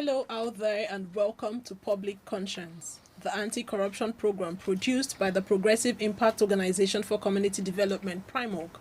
Hello out there and welcome to Public Conscience, the anti-corruption program produced by the Progressive Impact Organization for Community Development, PRIMOG.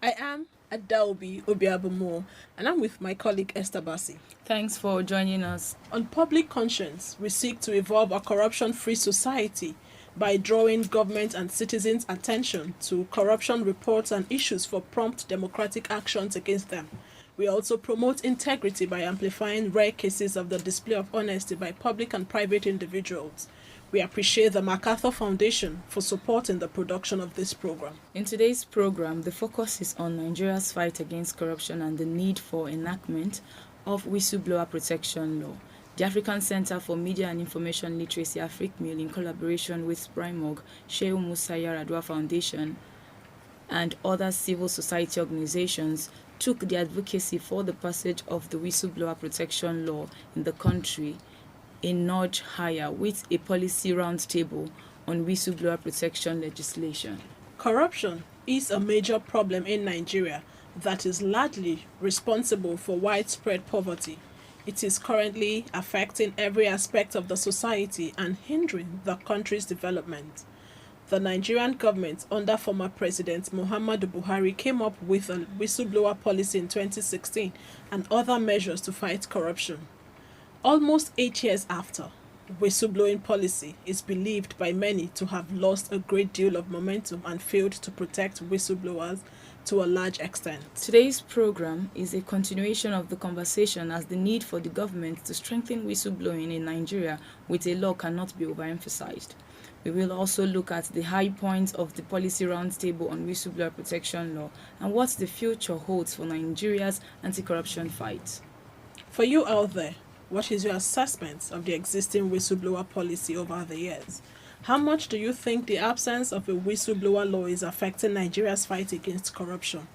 I am Adaobi Obiabumo and I'm with my colleague Esther Bassi. Thanks for joining us. On Public Conscience, we seek to evolve a corruption-free society by drawing government and citizens' attention to corruption reports and issues for prompt democratic actions against them. We also promote integrity by amplifying rare cases of the display of honesty by public and private individuals. We appreciate the MacArthur Foundation for supporting the production of this program. In today's program, the focus is on Nigeria's fight against corruption and the need for enactment of Whistleblower Protection Law. The African Center for Media and Information Literacy, AFRICMIL, in collaboration with PRIMOG, Shehu Musa Yaradua Foundation, and other civil society organizations took the advocacy for the passage of the Whistleblower Protection Law in the country a notch higher with a policy roundtable on whistleblower protection legislation. Corruption is a major problem in Nigeria that is largely responsible for widespread poverty. It is currently affecting every aspect of the society and hindering the country's development. The Nigerian government under former President Muhammadu Buhari came up with a whistleblower policy in 2016 and other measures to fight corruption. Almost 8 years after, whistleblowing policy is believed by many to have lost a great deal of momentum and failed to protect whistleblowers to a large extent. Today's program is a continuation of the conversation as the need for the government to strengthen whistleblowing in Nigeria with a law cannot be overemphasized. We will also look at the high points of the policy roundtable on whistleblower protection law and what the future holds for Nigeria's anti-corruption fight. For you out there, what is your assessment of the existing whistleblower policy over the years? How much do you think the absence of a whistleblower law is affecting Nigeria's fight against corruption?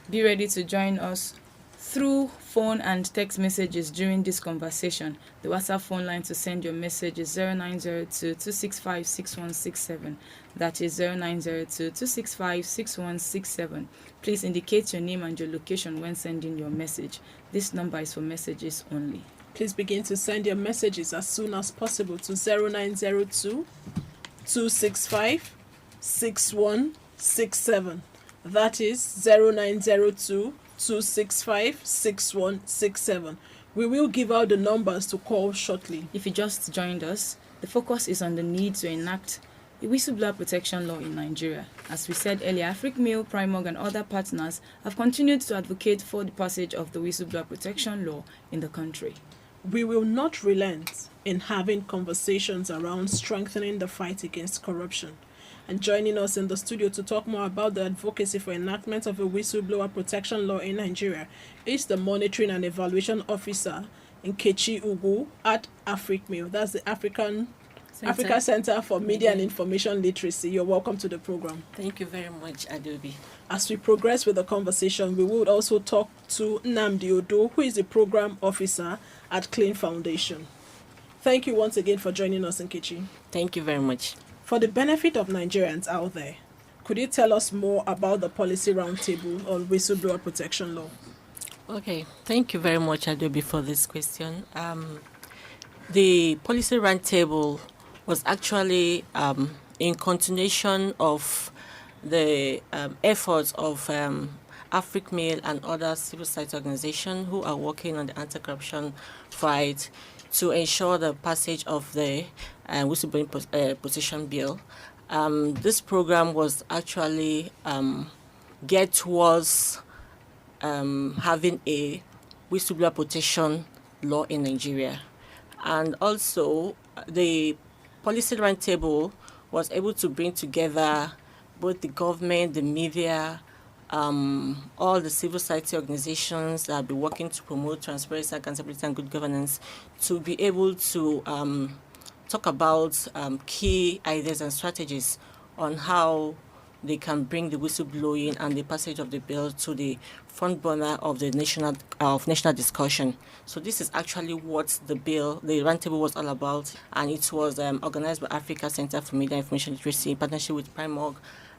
Be ready to join us through phone and text messages during this conversation. The WhatsApp phone line to send your message is 0902-265-6167. That is 0902-265-6167. Please indicate your name and your location when sending your message. This number is for messages only. Please begin to send your messages as soon as possible to 0902-265-6167. That is 0902-265-6167. We will give out the numbers to call shortly. If you just joined us, the focus is on the need to enact a whistleblower protection law in Nigeria. As we said earlier, AFRICMIL, PRIMOG, and other partners have continued to advocate for the passage of the whistleblower protection law in the country. We will not relent in having conversations around strengthening the fight against corruption. And joining us in the studio to talk more about the advocacy for enactment of a whistleblower protection law in Nigeria is the Monitoring and Evaluation Officer Nkechi Ugu at AFRICMIL. That's the Africa Center for Media and Information Literacy. You're welcome to the program. Thank you very much, Adobe. As we progress with the conversation, we would also talk to Nnamdi Odo, who is the Program Officer at Clean Foundation. Thank you once again for joining us, Nkechi. Thank you very much. For the benefit of Nigerians out there, could you tell us more about the policy roundtable on whistleblower protection law? Okay, thank you very much, Adobe, for this question. The policy roundtable was actually in continuation of the efforts of AFRICMIL and other civil society organizations who are working on the anti-corruption fight to ensure the passage of the whistleblowing protection bill. This program was actually geared towards having a whistleblower protection law in Nigeria. And also, the policy roundtable was able to bring together both the government, the media, all the civil society organizations that have been working to promote transparency, accountability, and good governance to be able to talk about key ideas and strategies on how they can bring the whistleblowing and the passage of the bill to the front burner of the national discussion. So this is actually what the roundtable was all about, and it was organized by Africa Center for Media and Information Literacy in partnership with PRIMOG,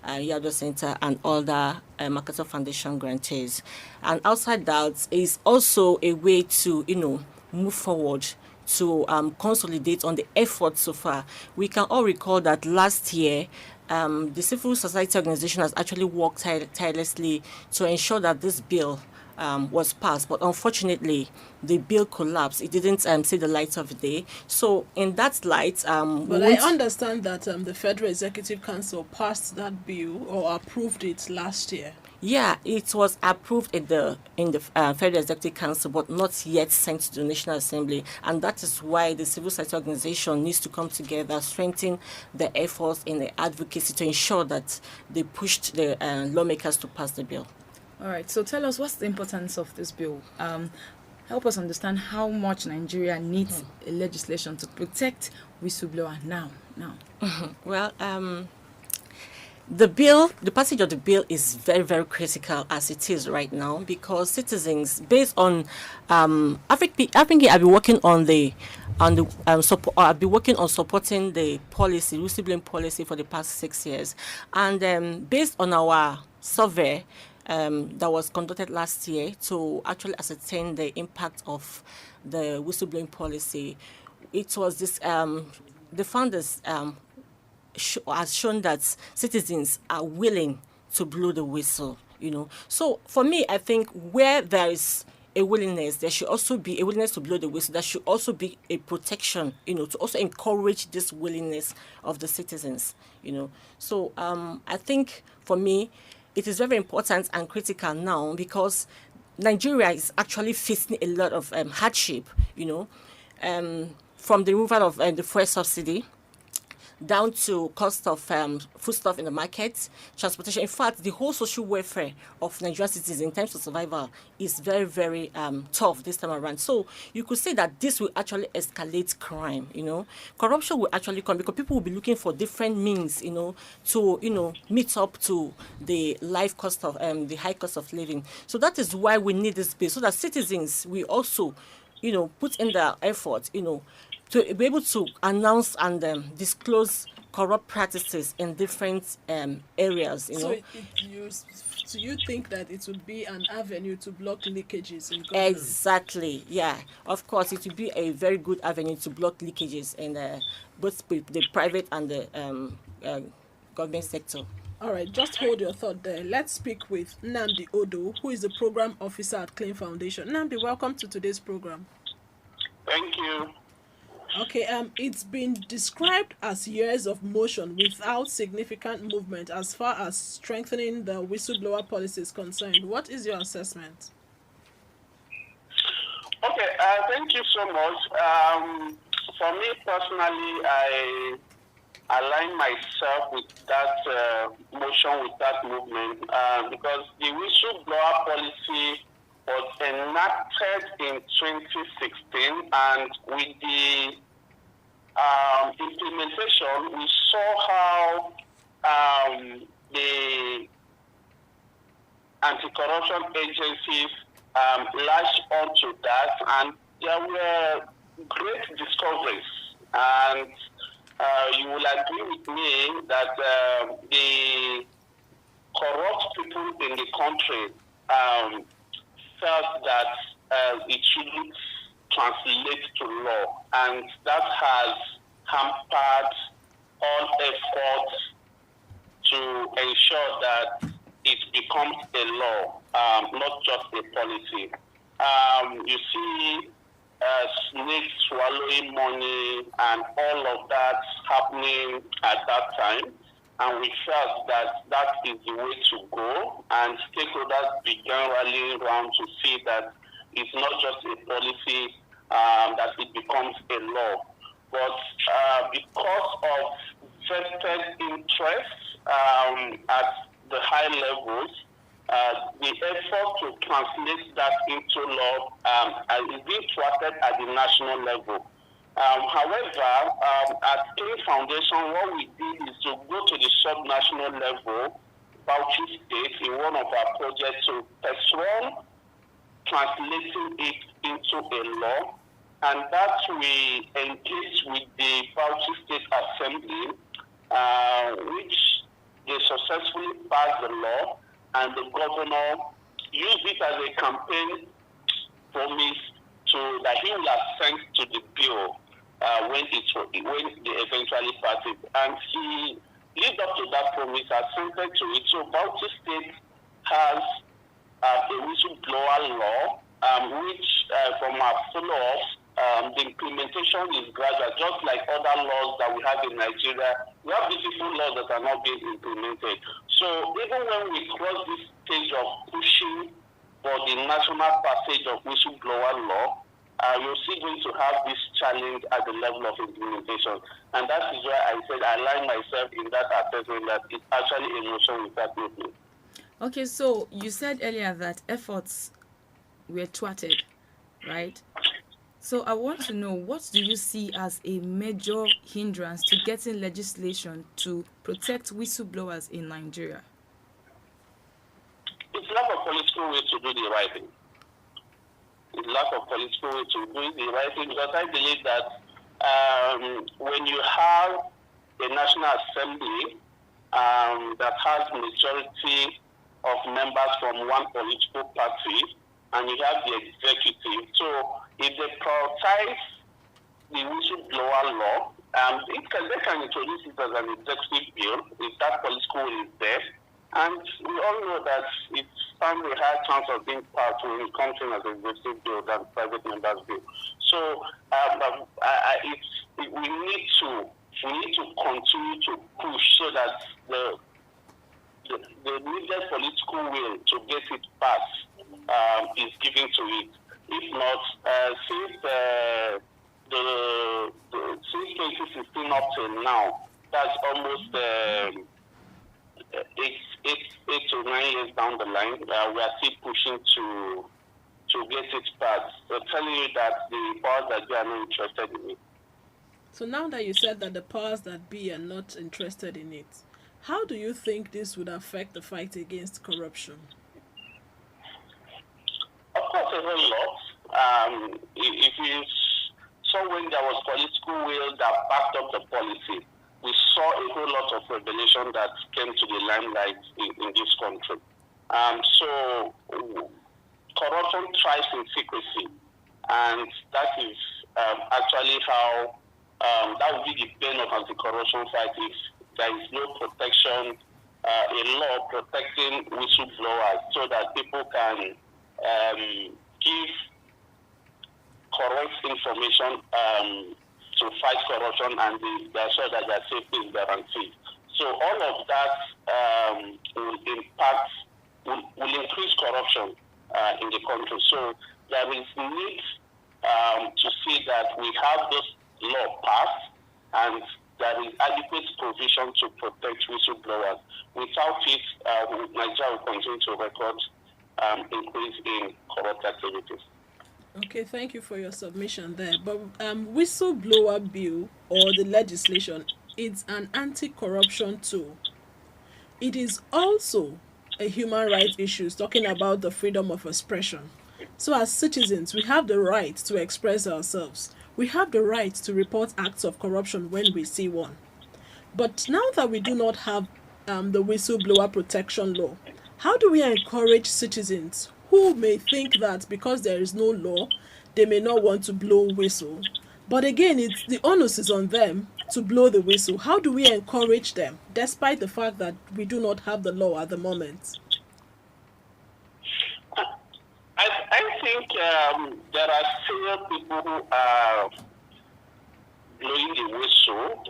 Yado Center, and other MacArthur Foundation grantees. And outside that is also a way to, move forward to consolidate on the efforts so far. We can all recall that last year, the civil society organization has actually worked tirelessly to ensure that this bill was passed, but unfortunately, the bill collapsed. It didn't see the light of the day. So, in that light, But I understand that the Federal Executive Council passed that bill or approved it last year. Yeah, it was approved in the Federal Executive Council, but not yet sent to the National Assembly, and that is why the civil society organization needs to come together, strengthen the efforts in the advocacy to ensure that they pushed the lawmakers to pass the bill. All right, so tell us, what's the importance of this bill? Help us understand how much Nigeria needs a legislation to protect whistleblower now. Well, the passage of the bill is very, very critical as it is right now, because citizens, based on, I think I've been working on I've been working on supporting the policy, whistleblowing policy, for the past 6 years, and based on our survey that was conducted last year to actually ascertain the impact of the whistleblowing policy, it was this the founders has shown that citizens are willing to blow the whistle, So for me, I think where there is a willingness, there should also be a willingness to blow the whistle. There should also be a protection, to also encourage this willingness of the citizens, So I think for me, it is very important and critical now, because Nigeria is actually facing a lot of hardship, from the removal of the fuel subsidy down to cost of foodstuff in the market, transportation. In fact, the whole social welfare of Nigerian citizens in terms of survival is very, very tough this time around. So you could say that this will actually escalate crime, Corruption will actually come, because people will be looking for different means, to, meet up to the life cost of, the high cost of living. So that is why we need this bill, so that citizens will also, put in their effort, to be able to announce and disclose corrupt practices in different areas. So you think that it would be an avenue to block leakages in government? Exactly, yeah. Of course, it would be a very good avenue to block leakages in both the private and the government sector. All right, just hold your thought there. Let's speak with Nnamdi Odo, who is the program officer at Clean Foundation. Nnamdi, welcome to today's program. Thank you. Okay, it's been described as years of motion without significant movement as far as strengthening the whistleblower policy is concerned. What is your assessment? Okay, thank you so much. For me personally, I align myself with that motion, with that movement, because the whistleblower policy was enacted in 2016, and with the implementation, we saw how the anti-corruption agencies latched onto that, and there were great discoveries. And you will agree with me that the corrupt people in the country felt that it shouldn't translate to law, and that has hampered all efforts to ensure that it becomes a law, not just a policy. You see snakes swallowing money and all of that happening at that time, and we felt that that is the way to go, and stakeholders began rallying around to see that it's not just a policy, that it becomes a law. But because of vested interests at the high levels, the effort to translate that into law is being thwarted at the national level. However, at Clean Foundation, what we did is to go to the sub-national level, Bauchi State, in one of our projects, to persuade translating it into a law, and that we engaged with the Bauchi State Assembly, which they successfully passed the law, and the governor used it as a campaign promise that he will assent to the bill when they eventually pass it. And he lived up to that promise, assented to it. So Bauchi State has a whistleblower law, which from our follow-ups, the implementation is gradual, just like other laws that we have in Nigeria. We have beautiful laws that are not being implemented. So even when we cross this stage of pushing for the national passage of whistleblower law, you're still going to have this challenge at the level of implementation. And that is why I said I align myself in that assessment that it's actually a motion without movement. Okay, so you said earlier that efforts were thwarted, right? So I want to know, what do you see as a major hindrance to getting legislation to protect whistleblowers in Nigeria? It's lack of political will to do the right thing. It's lack of political will to do the right thing, because I believe that when you have a National Assembly that has majority of members from one political party, and you have the executive, so if they prioritize the whistleblower law, they can introduce it as an executive bill if that political will is there. And we all know that it's found a high chance of being passed when it comes in as an executive bill than private members bill. So we need to continue to push so that the needed political will to get it passed is given to it. If not, since 2016 up till now, that's almost 8 to 9 years down the line. We are still pushing to get it passed. So telling you that the powers that be are not interested in it. So now that you said that the powers that be are not interested in it, how do you think this would affect the fight against corruption? Of course, a whole lot. If you saw when there was political will that backed up the policy, we saw a whole lot of revelation that came to the limelight in this country. So corruption thrives in secrecy, and that is actually how that would be the bane of anti-corruption fight if there is no protection, a law protecting whistleblowers so that people can give correct information to fight corruption, and they are sure that their safety is guaranteed. So all of that will increase corruption in the country. So there is need to see that we have this law passed and there is adequate provision to protect whistleblowers. Without it, Nigeria will continue to record increase in corrupt activities. Okay, thank you for your submission there. But whistleblower bill or the legislation, it's an anti-corruption tool. It is also a human rights issue, talking about the freedom of expression. So as citizens, we have the right to express ourselves. We have the right to report acts of corruption when we see one. But now that we do not have the whistleblower protection law, how do we encourage citizens who may think that because there is no law, they may not want to blow whistle? But again, it's the onus is on them to blow the whistle. How do we encourage them, despite the fact that we do not have the law at the moment? I think there are still people who are blowing the whistle,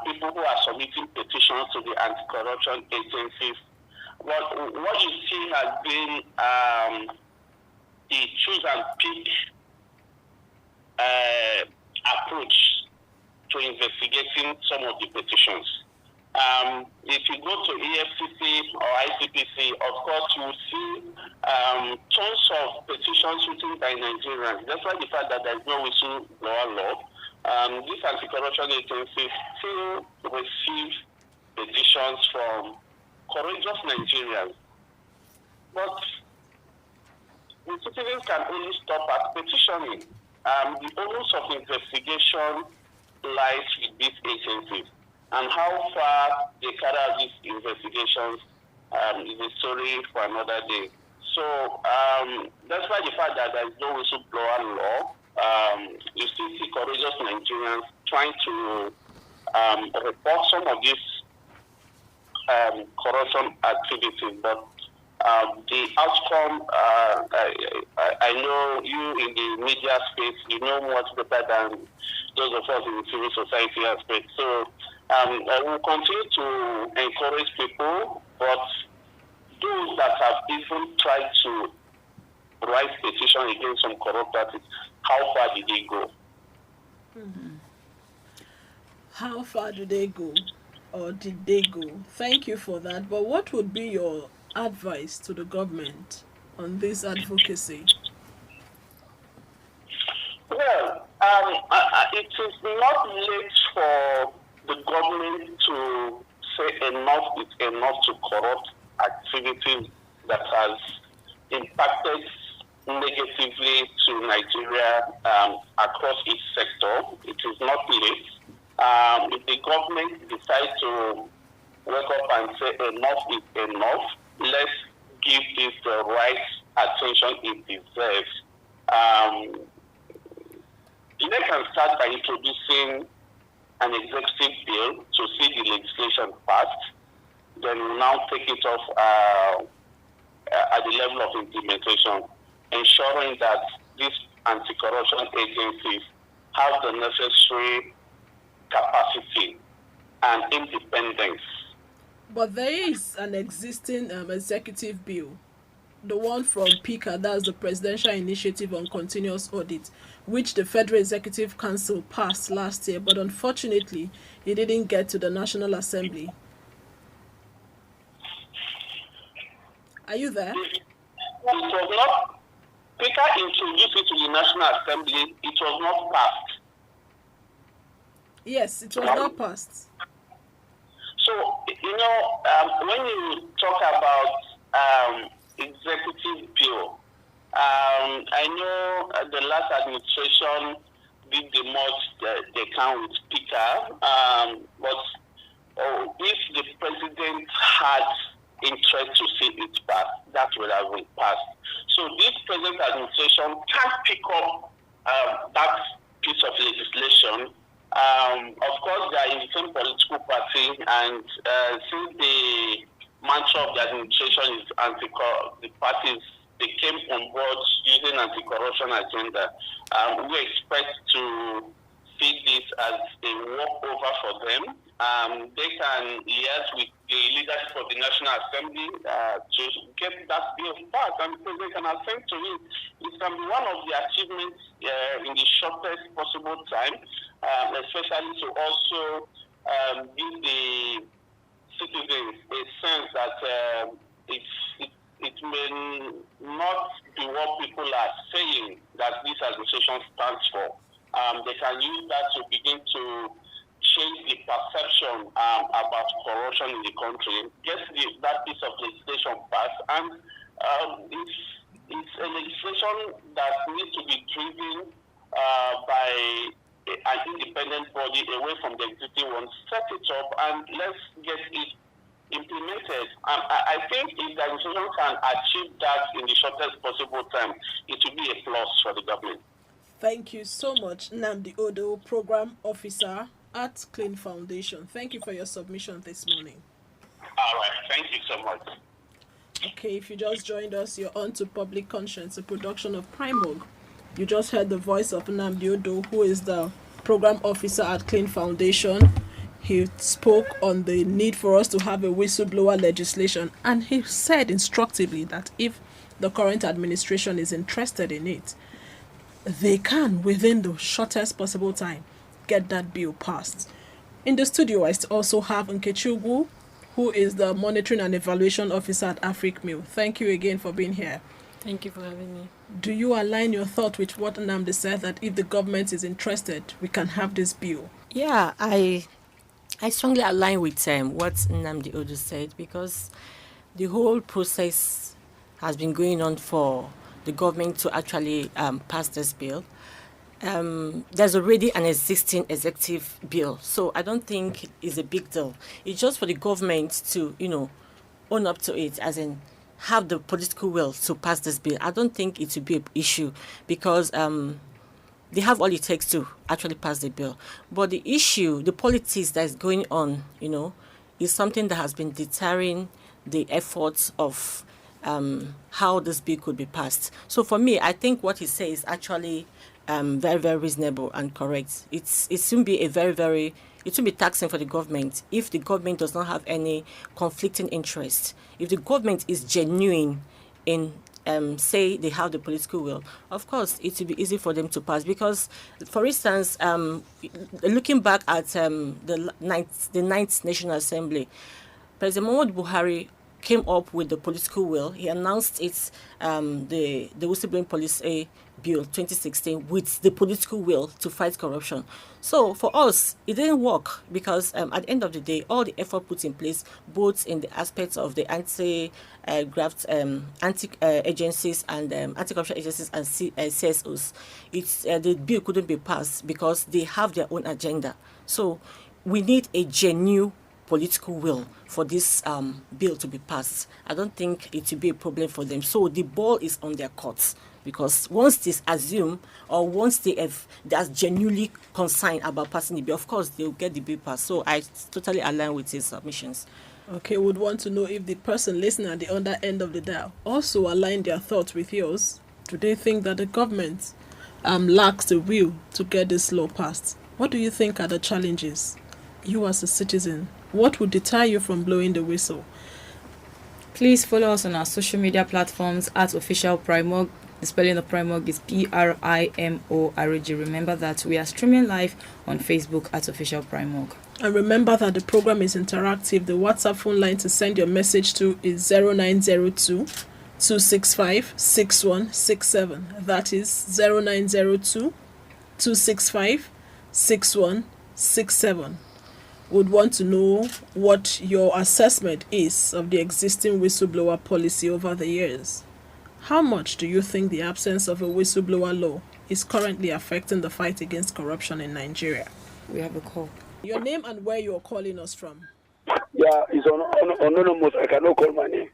people who are submitting petitions to the anti-corruption agencies. What you see has been the choose and pick approach to investigating some of the petitions. If you go to EFCC or ICPC, of course, you will see tons of petitions written by Nigerians. That's why the fact that there is no whistleblower law. These anti-corruption agencies still receive petitions from courageous Nigerians. But the citizens can only stop at petitioning. The onus of investigation lies with these agencies. And how far they carry out these investigations is a story for another day. So that's why the fact that there is no whistleblower law you still see courageous Nigerians trying to report some of these corruption activities, but the outcome, I know you in the media space, you know much better than those of us in the civil society aspect. So I will continue to encourage people, but those that have even tried to write petition against some corrupt practices, how far did they go? Mm-hmm. How far do they go? Or did they go? Thank you for that. But what would be your advice to the government on this advocacy? Well, it is not late for the government to say enough is enough to corrupt activities that has impacted negatively to Nigeria across each sector. It is not late. If the government decides to wake up and say enough is enough, let's give this the right attention it deserves. They can start by introducing an executive bill to see the legislation passed, then we'll now take it off at the level of implementation, ensuring that these anti-corruption agencies have the necessary capacity and independence. But there is an existing executive bill, the one from PICA, that's the Presidential Initiative on Continuous Audit, which the Federal Executive Council passed last year, but unfortunately, it didn't get to the National Assembly. Are you there? It was not, PICA introduced it to the National Assembly, it was not passed. Yes, it was not passed. So, when you talk about executive bill, I know the last administration did the most they can with PICA, but if the president had interest to see it passed, that would have been passed. So this present administration can't pick up that piece of legislation. Of course, they are in the same political party, and since the mantra of the administration is the parties, they came on board using anti-corruption agenda. We expect to see this as a walkover for them. They can liaise with the leadership of the National Assembly to get that bill passed, and because they can assent to it. It can be one of the achievements in the shortest possible time, especially to also give the citizens a sense that it may not be what people are saying that this administration stands for. They can use that to begin to change the perception about corruption in the country, get that piece of legislation passed, and it's a legislation that needs to be driven by an independent body away from the existing one. Set it up and let's get it implemented. I think if the administration can achieve that in the shortest possible time, it will be a plus for the government. Thank you so much, Nnamdi Odo, Program Officer at Clean Foundation. Thank you for your submission this morning. All right, thank you so much. Okay, if you just joined us, you're on to Public Conscience, a production of Primorg. You just heard the voice of Nnamdi Odo, who is the Program Officer at Clean Foundation. He spoke on the need for us to have a whistleblower legislation, and he said instructively that if the current administration is interested in it, they can, within the shortest possible time, get that bill passed. In the studio, I also have Nkechi, who is the Monitoring and Evaluation Officer at AfricMil. Thank you again for being here. Thank you for having me. Do you align your thought with what Nnamdi said, that if the government is interested, we can have this bill? Yeah, I strongly align with what Nnamdi Odo said, because the whole process has been going on for the government to actually pass this bill. There's already an existing executive bill, so I don't think it's a big deal. It's just for the government to, own up to it, as in have the political will to pass this bill. I don't think it will be an issue, because they have all it takes to actually pass the bill. But the issue, the politics that is going on, is something that has been deterring the efforts of how this bill could be passed. So for me, I think what he says is actually very, very reasonable and correct. It shouldn't be it should be taxing for the government if the government does not have any conflicting interest. If the government is genuine in say they have the political will, of course it will be easy for them to pass. Because, for instance, looking back at the ninth National Assembly, President Muhammadu Buhari came up with the political will. He announced the Whistleblowing Policy Bill 2016 with the political will to fight corruption. So for us, it didn't work because at the end of the day, all the effort put in place, both in the aspects of the anti-graft agencies and anti-corruption agencies and CSOs, the bill couldn't be passed because they have their own agenda. So we need a genuine political will for this bill to be passed. I don't think it will be a problem for them. So the ball is on their courts, because once they assume or once they are genuinely concerned about passing the bill, of course they'll get the bill passed. So I totally align with his submissions. Okay, would want to know if the person listening at the other end of the dial also align their thoughts with yours. Do they think that the government lacks the will to get this law passed? What do you think are the challenges? You as a citizen, what would deter you from blowing the whistle? Please follow us on our social media platforms at Official Primorg. The spelling of Primorg is PRIMORG. Remember that we are streaming live on Facebook at Official Primorg. And remember that the program is interactive. The WhatsApp phone line to send your message to is 0902 265 6167. That is 0902 265 6167. Would want to know what your assessment is of the existing whistleblower policy over the years. How much do you think the absence of a whistleblower law is currently affecting the fight against corruption in Nigeria? We have a call. Your name and where you are calling us from? Yeah, it's anonymous. I cannot call my name.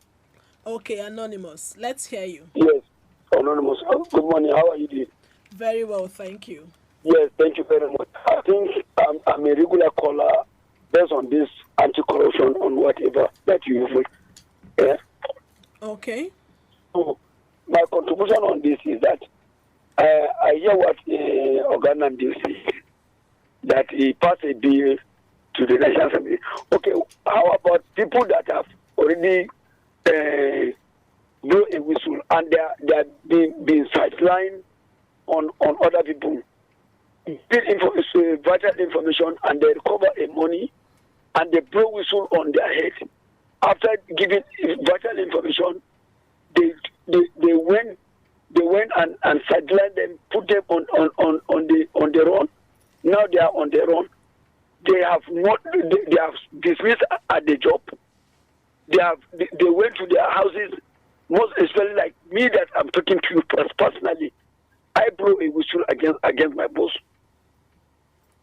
Okay, anonymous. Let's hear you. Yes, anonymous. Good morning. How are you doing? Very well, thank you. Yes, thank you very much. I think I'm a regular caller based on this anti-corruption on whatever that you use. Yeah. Okay. So my contribution on this is that I hear what Oganan did say, that he passed a bill to the National Assembly. Okay, how about people that have already blown a whistle and they are being sidelined on other people? Vital information, and they recover a money and they blow whistle on their head. After giving vital information, they went and sidelined them, put them on their own. Now they are on their own. They have dismissed at the job. They went to their houses, most especially like me that I'm talking to you personally. I blow a whistle against my boss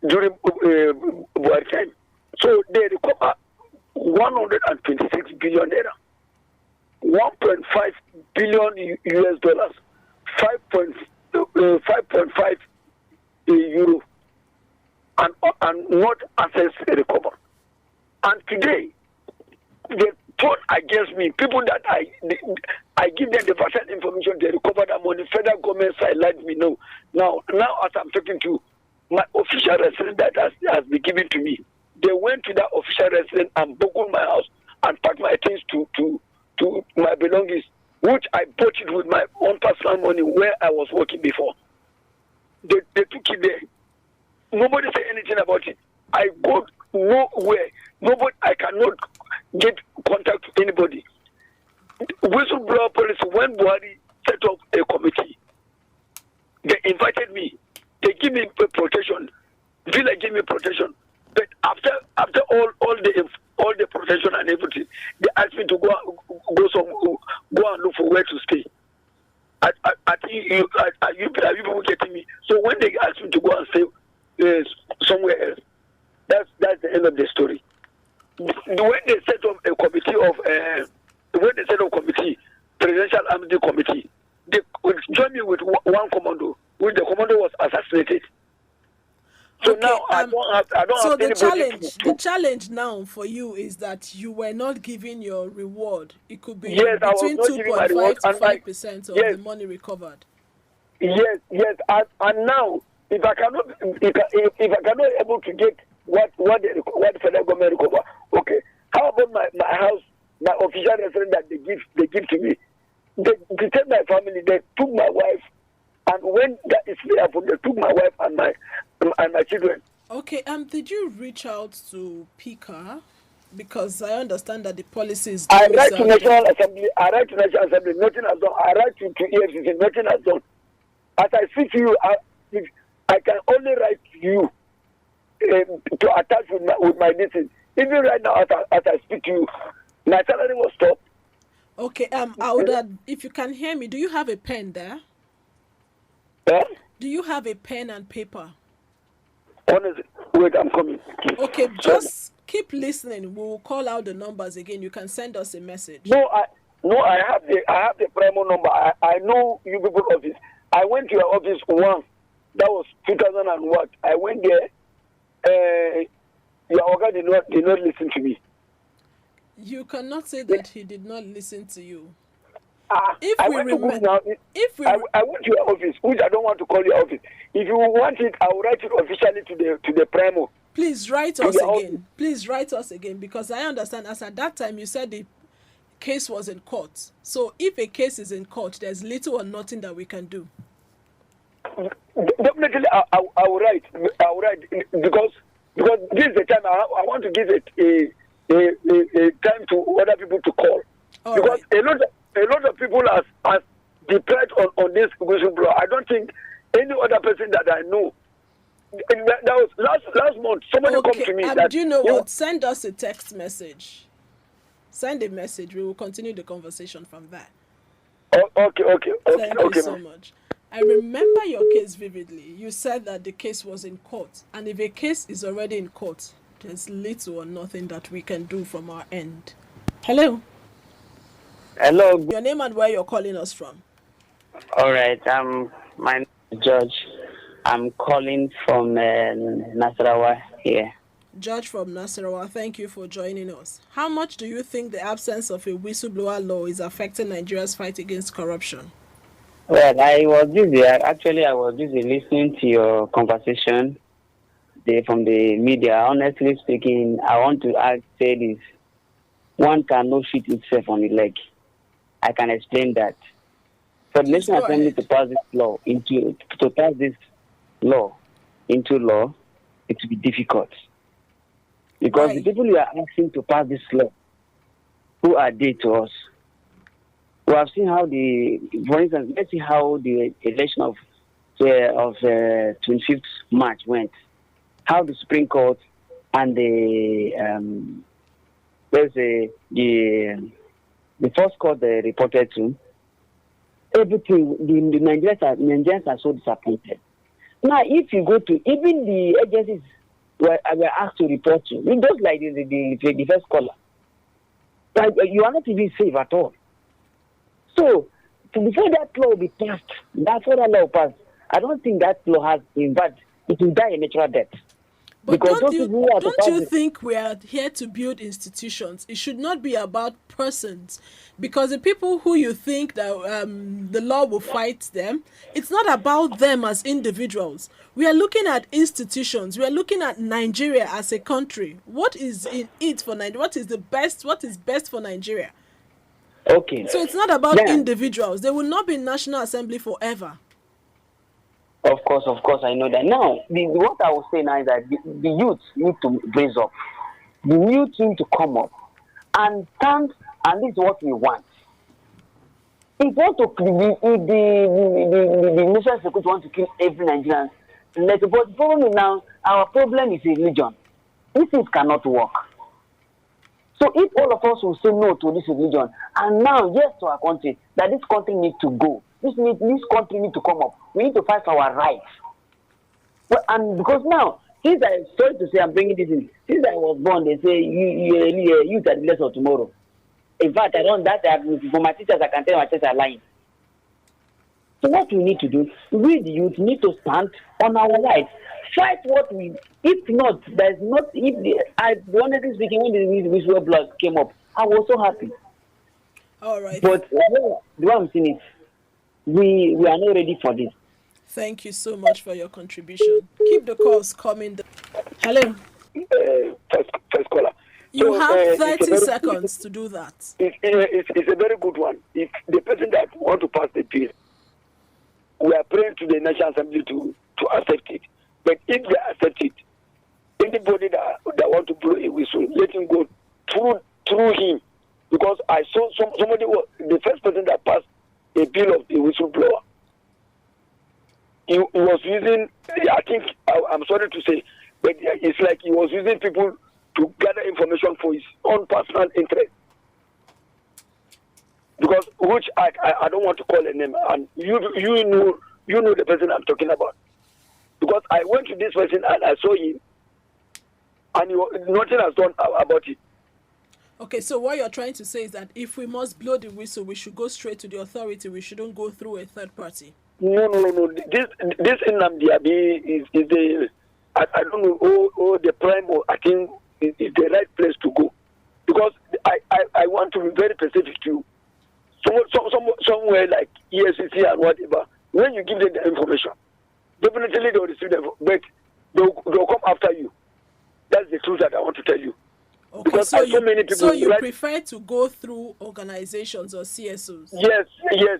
during war time. So they recover 126 billion naira, 1.5 billion US dollars, 5.5 euro, and not access recover. And today, they turned against me. People that I give them the vital information, they recover that money. Federal government sidelined me. No. Now as I'm talking to you, my official residence that has been given to me, they went to that official residence and broke my house and packed my things to my belongings, which I bought it with my own personal money where I was working before. They took it there. Nobody said anything about it. I go nowhere. I cannot get contact with anybody. Whistleblower policy, when Buhari set up a committee, they invited me. They give me protection. Villa gave me protection. But after all the protection and everything, they asked me to go and look for where to stay. Are you people getting me? So when they asked me to go and stay somewhere else, that's the end of the story. When they set up a committee, presidential amnesty committee, they joined me with one commando, which the commando was assassinated now I don't so have anybody the challenge now for you is that you were not giving your reward. It could be Yes, I was between not giving my reward, 2.5 to and my 5% of yes, the money recovered. yes, and now if I cannot if I cannot able to get what the federal government recover, okay. How about my house, my official residence that they give to me? They take my family, they took my wife, and when that is happened, they took my wife and my children. Okay, did you reach out to PICA? Because I understand that the policy is I write to National Assembly, nothing has done. I write to EFCC, nothing has done. As I speak to you, I can only write to you to attach with my distance. Even right now, as I speak to you, my salary was stopped. Okay, I would, if you can hear me, do you have a pen there? Yeah? Do you have a pen and paper? Honestly, wait, I'm coming. Okay, just keep listening. We will call out the numbers again. You can send us a message. No, I have the Primo number. I know you people office. I went to your office once. That was 2000 and what? I went there. Your organ did not listen to me. You cannot say that he did not listen to you. I went to your office, which I don't want to call your office. If you want it, I will write it officially to the Primo. Please write us again. Please write us again, because I understand as at that time you said the case was in court. So if a case is in court, there's little or nothing that we can do. Definitely, I will write. I will write because this is the time I want to give it a time to other people to call. All because right. a lot of people have depressed on this whistleblower. I don't think any other person that I know. That was last month. Somebody come to me. Do you know what? Send us a text message. Send a message. We will continue the conversation from there. Okay. Thank you so much. I remember your case vividly. You said that the case was in court. And if a case is already in court, there's little or nothing that we can do from our end. Hello. Hello. Your name and where you're calling us from. All right. My name is George. I'm calling from Nasarawa here. George from Nasarawa, thank you for joining us. How much do you think the absence of a whistleblower law is affecting Nigeria's fight against corruption? Well, I was busy listening to your conversation from the media. Honestly speaking, I want to say this. One cannot shoot itself on the leg. I can explain that. For the National Assembly to pass this law into law, it will be difficult. Because the people you are asking to pass this law, who are they to us? We have seen how for instance, let's see how the election of 25th March went. How the Supreme Court and the first court they reported to, everything, the Nigerians are so disappointed. Now, if you go to, even the agencies were asked to report to, just like the first caller, you are not even safe at all. So, before that law will be passed, I don't think that law has, in fact, it will die a natural death. But don't you think we are here to build institutions? It should not be about persons, because the people who you think that the law will fight them, it's not about them as individuals. We are looking at institutions. We are looking at Nigeria as a country. What is in it for Nigeria? What is best for Nigeria? Okay. So it's not about individuals. They will not be in National Assembly forever. Of course, I know that. Now, what I will say now is that the youth need to raise up. The youth need to come up and stand, and this is what we want. If the national security want to kill every Nigerian, but the problem now, our problem is religion. These things cannot work. So if all of us will say no to this religion, and now yes to our country, that this country needs to go. This country needs to come up. We need to fight for our rights. Well, and because now, since I'm bringing this in. Since I was born, they say you are the less of tomorrow. In fact, for my teachers, I can tell my teachers are lying. So what we need to do, we the youth need to stand on our rights, fight what we. If not, there's not. If the, I honestly speaking, when the whistleblower came up, I was so happy. All right. But the way I'm saying it, we are not ready for this. Thank you so much for your contribution. Keep the calls coming. Hello. First caller. You So, have it's 30 seconds to do that. It's a very good one. If the person that want to pass the bill, we are praying to the National Assembly to accept it. But if they accept it, anybody that want to blow a whistle, let him go through him. Because I saw somebody the first person that passed a bill of the whistleblower. He was using, I think, I'm sorry to say, but it's like he was using people to gather information for his own personal interest. Because which I don't want to call a name, and you know the person I'm talking about. Because I went to this person and I saw him, and nothing has done about it. Okay, so what you're trying to say is that if we must blow the whistle, we should go straight to the authority. We shouldn't go through a third party. No. This Nnamdi Abi is the I don't know the prime, or I think is the right place to go, because I want to be very specific to you. Somewhere like EFCC and whatever. When you give them the information, definitely they will receive them, but they'll come after you. That's the truth that I want to tell you. Okay, because so you, prefer to go through organizations or CSOs? Yes,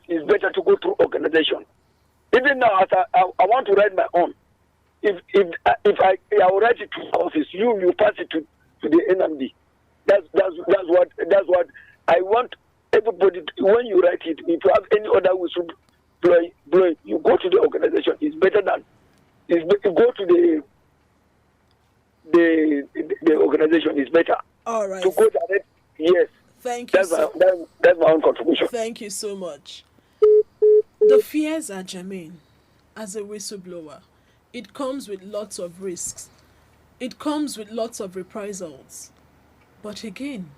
it's better to go through organization. Even now, as I want to write my own. If I will write it to the office, you pass it to the NMD. That's what I want everybody to, when you write it. If you have any other whistle blow, you go to the organization. It's better than go to the organization. Is better. All right. To go direct, yes. Thank you. That's my own contribution. Thank you so much. The fears are germane. As a whistleblower, it comes with lots of risks. It comes with lots of reprisals. But again,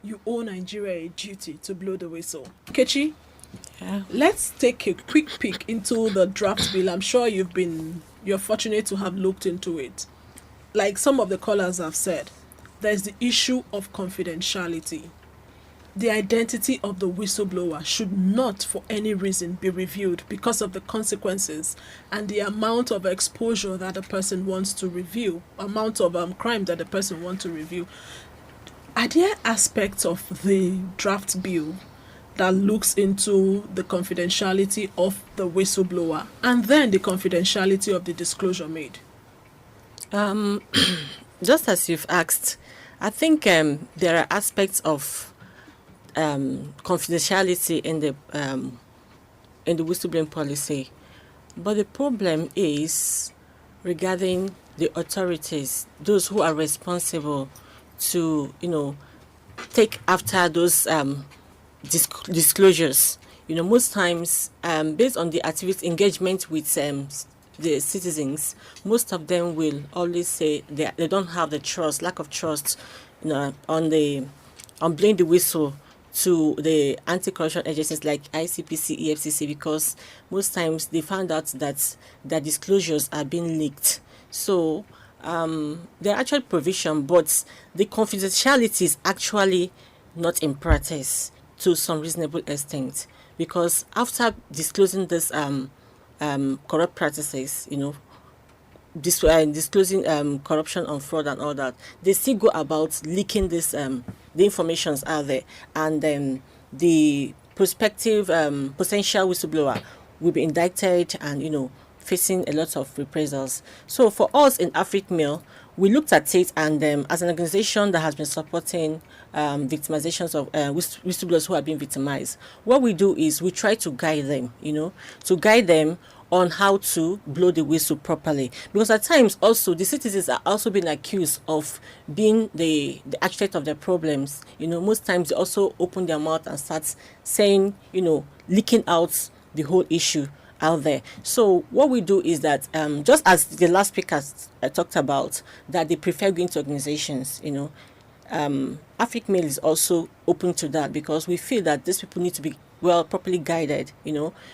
you owe Nigeria a duty to blow the whistle. Kechi, let's take a quick peek into the draft bill. I'm sure you're fortunate to have looked into it. Like some of the callers have said, there's the issue of confidentiality. The identity of the whistleblower should not for any reason be revealed because of the consequences and the amount of exposure that a person wants to reveal, amount of crime that a person wants to reveal. Are there aspects of the draft bill that looks into the confidentiality of the whistleblower and then the confidentiality of the disclosure made? Just as you've asked, I think there are aspects of confidentiality in the whistleblowing policy, but the problem is regarding the authorities, those who are responsible to take after those disclosures. Most times based on the activist engagement with the citizens, most of them will always say they don't have the trust, lack of trust, on blowing the whistle to the anti-corruption agencies like ICPC, EFCC, because most times they found out that their disclosures are being leaked. So there are actual provision, but the confidentiality is actually not in practice to some reasonable extent, because after disclosing this corrupt practices, disclosing corruption and fraud and all that, they still go about leaking this the informations out there, and the prospective potential whistleblower will be indicted and facing a lot of reprisals. So for us in AfricMail, we looked at it, and as an organization that has been supporting victimizations of whistleblowers who have been victimized, what we do is we try to guide them on how to blow the whistle properly, because at times also the citizens are also being accused of being the architect of their problems. Most times they also open their mouth and start saying, leaking out the whole issue out there. So what we do is that just as the last speaker talked about, that they prefer going to organizations, AfricMail is also open to that, because we feel that these people need to be well, properly guided,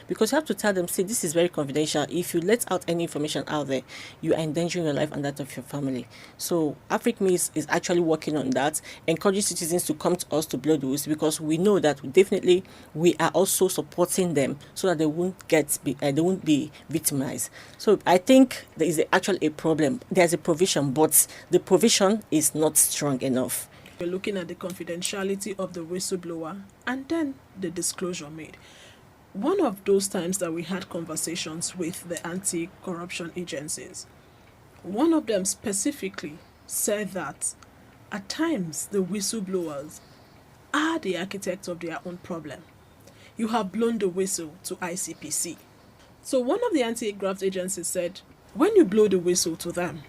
because you have to tell them, say, this is very confidential. If you let out any information out there, you are endangering your life and that of your family. So AfricMe is actually working on that, encouraging citizens to come to us to blow the whistle, because we know that definitely we are also supporting them so that they won't be victimized. So I think there is actually a problem. There's a provision, but the provision is not strong enough. We're looking at the confidentiality of the whistleblower and then the disclosure made. One of those times that we had conversations with the anti-corruption agencies, one of them specifically said that at times the whistleblowers are the architects of their own problem. You have blown the whistle to ICPC. So one of the anti-graft agencies said, when you blow the whistle to them,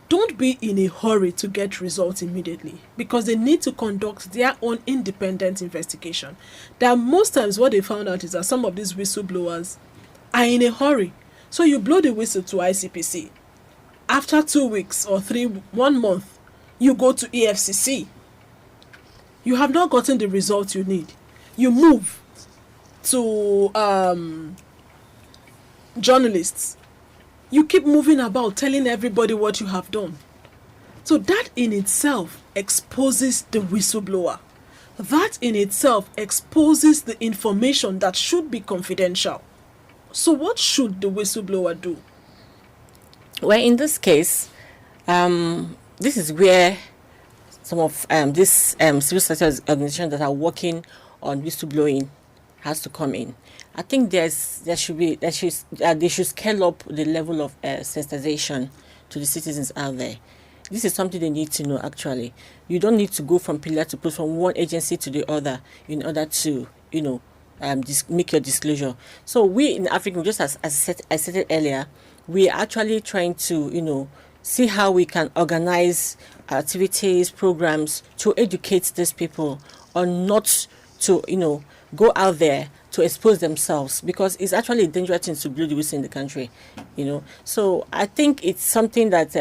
don't be in a hurry to get results immediately, because they need to conduct their own independent investigation. That most times what they found out is that some of these whistleblowers are in a hurry. So you blow the whistle to ICPC. After 2 weeks or 1 month, you go to EFCC. You have not gotten the results you need. You move to journalists. You keep moving about telling everybody what you have done. So that in itself exposes the whistleblower. That in itself exposes the information that should be confidential. So what should the whistleblower do? Well, in this case, this is where some of these civil society organizations that are working on whistleblowing has to come in. I think they should scale up the level of sensitization to the citizens out there. This is something they need to know. Actually, you don't need to go from pillar to post, from one agency to the other, in order to make your disclosure. So we in Africa, just as I said earlier, we are actually trying to see how we can organize activities, programs to educate these people on not to go out there to expose themselves, because it's actually a dangerous thing to blow the whistle in the country, So I think it's something that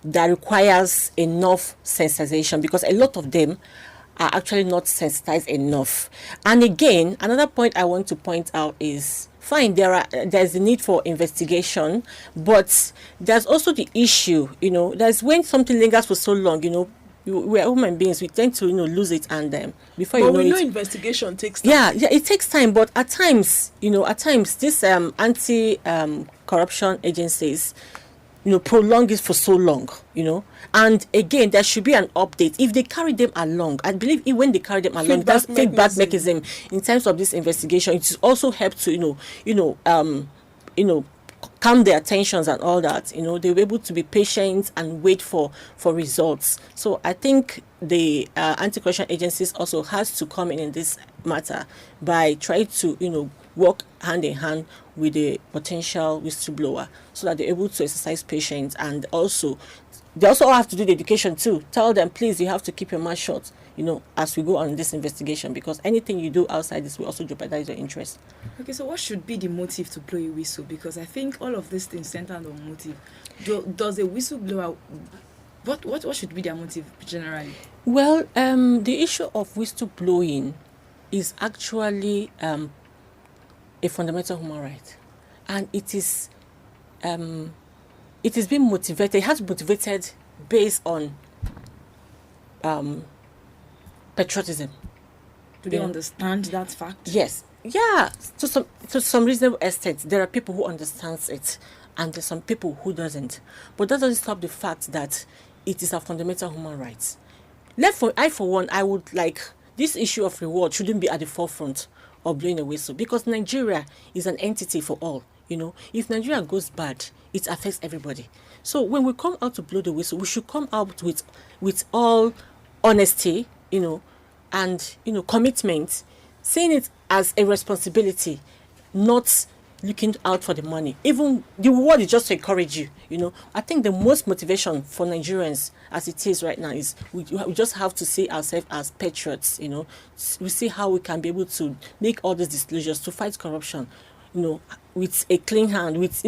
that requires enough sensitization, because a lot of them are actually not sensitized enough. And again, another point I want to point out is, fine, there's a need for investigation, but there's also the issue, there's when something lingers for so long, we are human beings, we tend to lose it, and before you know it, investigation takes time. Yeah, it takes time, but at times this anti corruption agencies prolong it for so long, and again there should be an update if they carry them along. I believe when they carry them along, that's feedback mechanism in terms of this investigation. It also helps to calm their tensions and all that. They'll be able to be patient and wait for results. So I think the anti-corruption agencies also has to come in this matter by trying to work hand in hand with the potential whistleblower, so that they're able to exercise patience, and also they also have to do the education too. Tell them, please, you have to keep your mouth shut, as we go on this investigation, because anything you do outside this will also jeopardize your interest. Okay, so what should be the motive to blow a whistle? Because I think all of these things center on motive. Does a whistleblower, what should be their motive generally? Well, the issue of whistleblowing is actually a fundamental human right, and it is being motivated. It has motivated based on patriotism. Do they understand that fact? Yes. Yeah. To some reasonable extent, there are people who understands it, and there's some people who doesn't. But that doesn't stop the fact that it is a fundamental human right. For one, I would like this issue of reward shouldn't be at the forefront of blowing a whistle, because Nigeria is an entity for all. If Nigeria goes bad, it affects everybody. So when we come out to blow the whistle, we should come out with all honesty, and commitment, seeing it as a responsibility, not looking out for the money. Even the reward is just to encourage you. I think the most motivation for Nigerians as it is right now is we just have to see ourselves as patriots. We see how we can be able to make all these disclosures to fight corruption, with a clean hand, with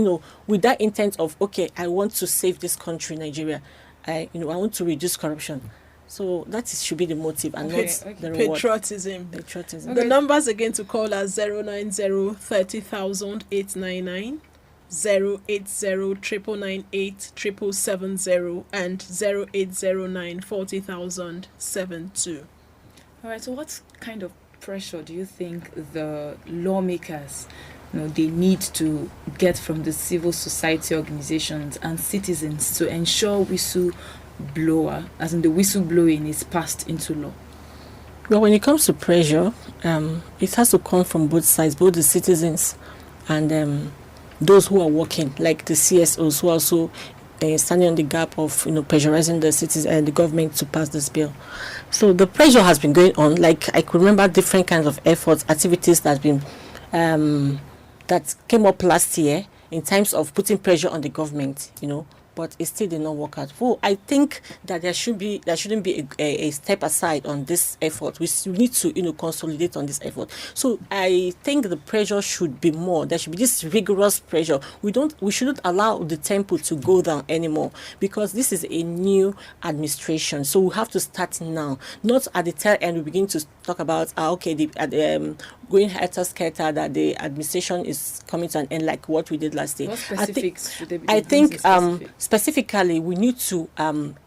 that intent of, okay, I want to save this country, Nigeria. I want to reduce corruption. So should be the motive and not the reward. Patriotism. Patriotism. The numbers again to call are 090 30,000 899, 080 998 770, and 0809 40,000 72. All right, so what kind of pressure do you think the lawmakers, they need to get from the civil society organizations and citizens to ensure whistleblower, as in the whistleblowing, is passed into law? Well, when it comes to pressure, it has to come from both sides, both the citizens and those who are working, like the CSOs who are also standing on the gap of pressurizing the citizens and the government to pass this bill. So the pressure has been going on. Like I could remember different kinds of efforts, activities that have been that came up last year in terms of putting pressure on the government, but it still did not work out. Well, I think that there shouldn't be a step aside on this effort. We need to consolidate on this effort. So I think the pressure should be more. There should be this rigorous pressure. We shouldn't allow the tempo to go down anymore, because this is a new administration. So we have to start now, not at the tail end. We begin to talk about going helter-skelter, that the administration is coming to an end, like what we did last year. What specifics should they be? I think specifically we need to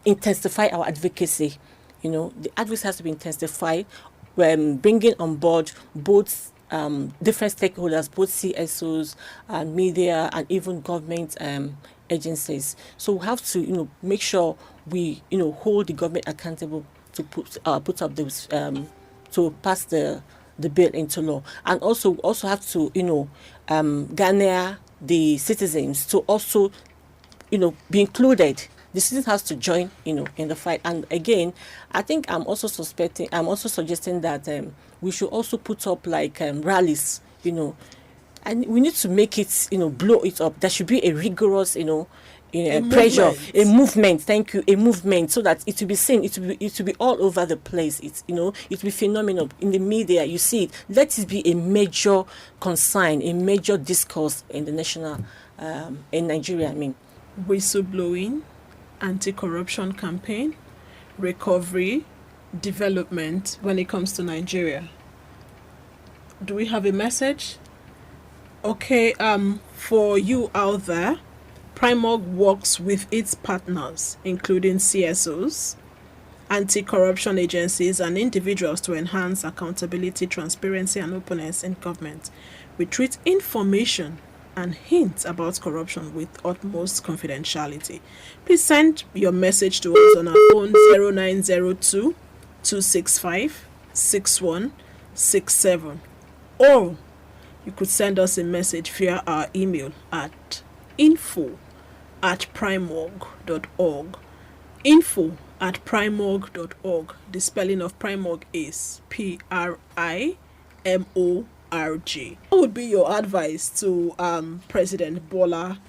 intensify our advocacy. The advocacy has to be intensified, bringing on board both different stakeholders, both CSOs, media, and even government agencies. So we have to make sure we hold the government accountable to put up those to pass the bill into law, and also have to garner the citizens to also be included. The citizens has to join in the fight. And again, I think I'm also suggesting that we should also put up like rallies, and we need to make it blow it up. There should be a rigorous pressure, a movement. Thank you, a movement, so that it will be seen. It will be all over the place. It will be phenomenal in the media. You see it. Let it be a major concern, a major discourse in the national, in Nigeria. Whistleblowing, anti-corruption campaign, recovery, development when it comes to Nigeria. Do we have a message? Okay, for you out there, Primorg works with its partners, including CSOs, anti-corruption agencies, and individuals to enhance accountability, transparency, and openness in government. We treat information and hints about corruption with utmost confidentiality. Please send your message to us on our phone 0902 265 6167, or you could send us a message via our email at info@primorg.org. info@primorg.org. The spelling of Primorg is PRIMORG. What would be your advice to President Bola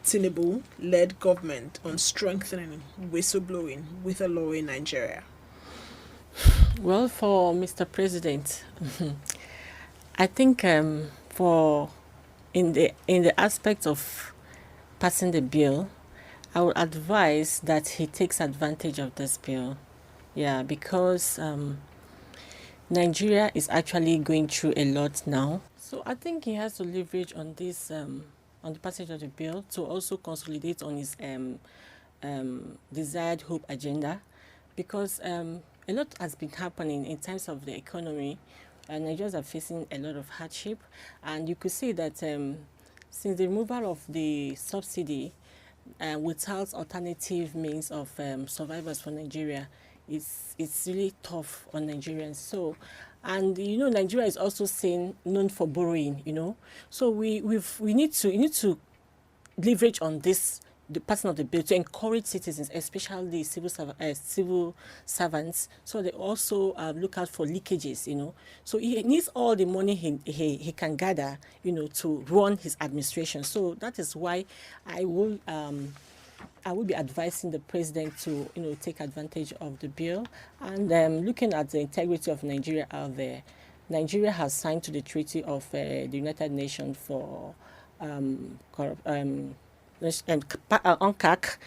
Tinubu-led government on strengthening whistleblowing with a law in Nigeria? Well, for Mr. President, I think for in the aspect of passing the bill, I would advise that he takes advantage of this bill. Yeah, because Nigeria is actually going through a lot now. So I think he has to leverage on this, on the passage of the bill, to also consolidate on his desired hope agenda, because a lot has been happening in terms of the economy, and Nigerians are facing a lot of hardship. And you could see that since the removal of the subsidy, without alternative means of survivors for Nigeria, it's really tough on Nigerians. So, and Nigeria is also known for borrowing. So we need to leverage on this, the passing of the bill, to encourage citizens, especially civil servants, so they also look out for leakages. So he needs all the money he can gather, to run his administration. So that is why I will be advising the president to take advantage of the bill, and looking at the integrity of Nigeria out there. Nigeria has signed to the Treaty of the United Nations for and UNCAC,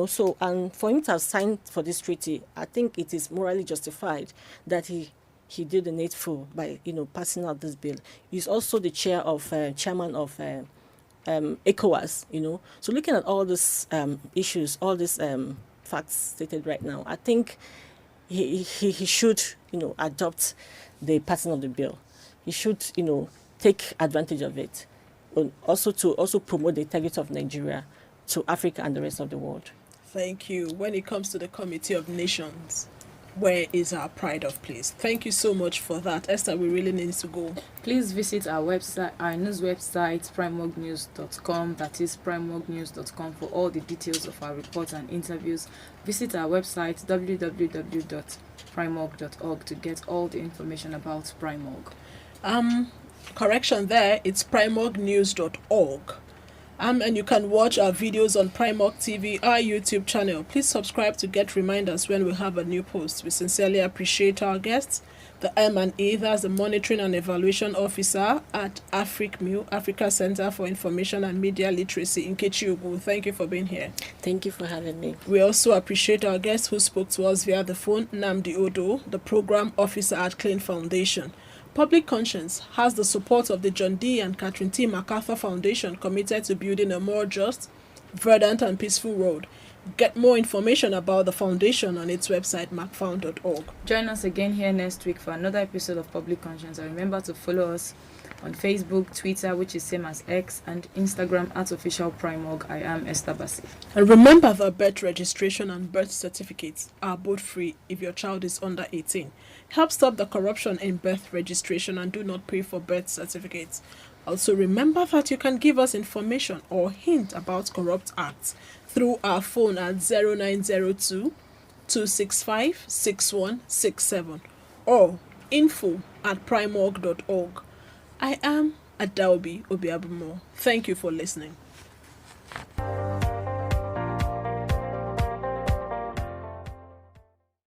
so, and for him to have signed for this treaty, I think it is morally justified that he did the needful by, passing out this bill. He's also the chairman of ECOWAS, So looking at all these issues, all these facts stated right now, I think he should, adopt the passing of the bill. He should, take advantage of it. And also to promote the integrity of Nigeria to Africa and the rest of the world. Thank you. When it comes to the Committee of Nations, where is our pride of place? Thank you so much for that. Esther, we really need to go. Please visit our website, our news website, primorgnews.com. That is primorgnews.com for all the details of our reports and interviews. Visit our website, www.primorg.org, to get all the information about Primorg. Correction there, it's primorgnews.org. And you can watch our videos on Primorg TV, our YouTube channel. Please subscribe to get reminders when we have a new post. We sincerely appreciate our guests, the M&E, that's the Monitoring and Evaluation Officer at AFRICMU, Africa Center for Information and Media Literacy, Nkechi Ugu. Thank you for being here. Thank you for having me. We also appreciate our guest who spoke to us via the phone, Nnamdi Odo, the Program Officer at Clean Foundation. Public Conscience has the support of the John D. and Catherine T. MacArthur Foundation, committed to building a more just, verdant and peaceful world. Get more information about the foundation on its website, macfound.org. Join us again here next week for another episode of Public Conscience. And remember to follow us on Facebook, Twitter, which is same as X, and Instagram at Official Primorg. I am Esther Bassi. And remember that birth registration and birth certificates are both free if your child is under 18. Help stop the corruption in birth registration and do not pay for birth certificates. Also remember that you can give us information or hint about corrupt acts through our phone at 0902 265 6167 or info@primorg.org. I am Adaobi Obiabumo. Thank you for listening.